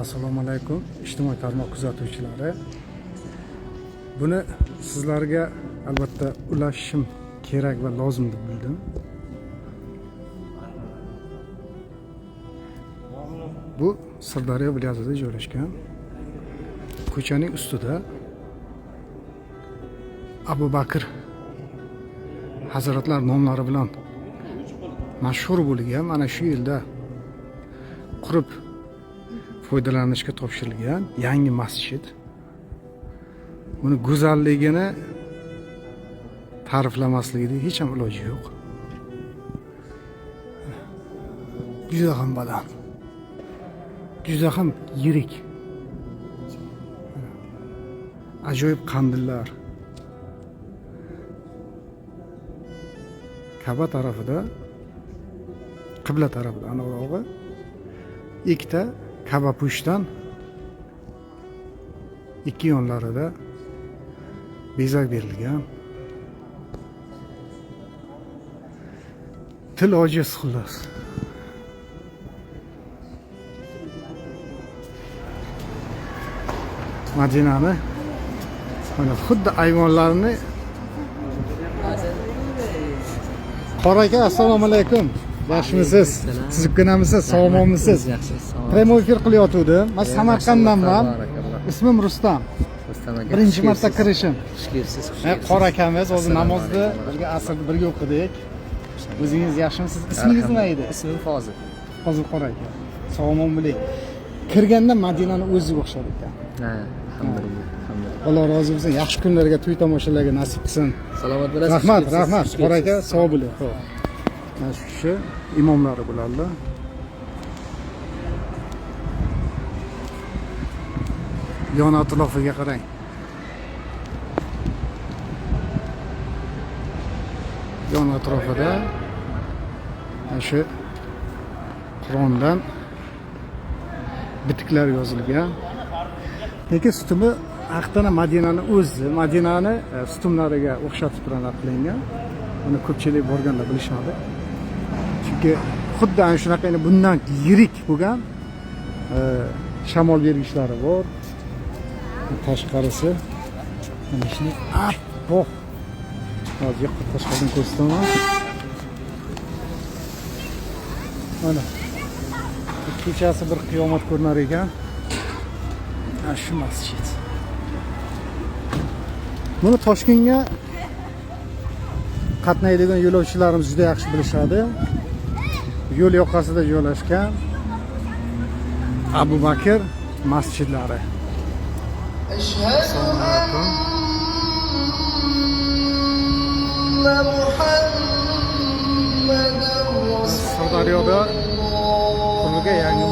Assalomu alaykum ijtimoiy tarmoq kuzatuvchilari. Buni sizlarga albatta ulashishim kerak va lozim deb bildim. Bu Sirdaryo viloyatida joylashgan ko'chaning ustida Abu Bakr Hazratlar nomlari bilan mashhur bo'lgan mana shu yilda qurib foydalanishga topshirilgan yangi masjid. Buni go'zalligini ta'riflamaslikda hech ham iloji yo'q. Juda ham baland. Juda ham yirik. Ajoyib qandillar. Ka'ba tarafida, qibla tarafida aniqrog'i ikkita Ka'ba pushdan ikki yonlarida bezak berilgan. Til ojiz xullas. Madinani mana xuddi ayvonlarini Qora aka, assalomu alaykum. Yaxshimisiz? Sizibginamisiz? Sog'lommisiz? Prямой efir qilyotgandim. Men Samarqanddanman. Ismim Rustam. Birinchi marta kirishim. Qora akamiz o'zi namozni birga asrda birga o'qidik. O'zingiz yaxshimisiz? Ismingiz nima edi? Ismim Fozil. Fozil Qora aka. Sog'lom bo'ling. Kirganda Madinani o'ziga o'xshar ekan. Ha, alhamdulillah. Alloh rozi bo'lsin. Yaxshi kunlarga, to'y tomoshalarga nasib qilsin. Salomat bo'lasiz. Rahmat. Qora aka, sog' bo'ling. Xo'p. Mana shu kishi imomlari bo'ladilar. Yon atrofiga qarang. Yon atrofida shu Qur'ondan bitiklar yozilgan. Lekin sutumi aqtana Madinani o'zi, Madinani sutumlariga o'xshatib turib qilingan. Buni ko'pchilik borganlar bilishadi. Chunki xuddi ana shunaqa bundan yirik bo'lgan shamol bergichlari bor. Tashqarisi mana shuni appoq. Hozir tashqaridan ko'rsataman. Mana kechasi bir qiyomat ko'rinar ekan. Ana shu masjid. Buni Toshkentga qatnaydigan yo'lovchilarimiz juda yaxshi bilishadi. Yo'l yoqasida joylashgan Abu Bakr masjidlari. Assalomu alaykum. Sirdaryoda qurulgan yangi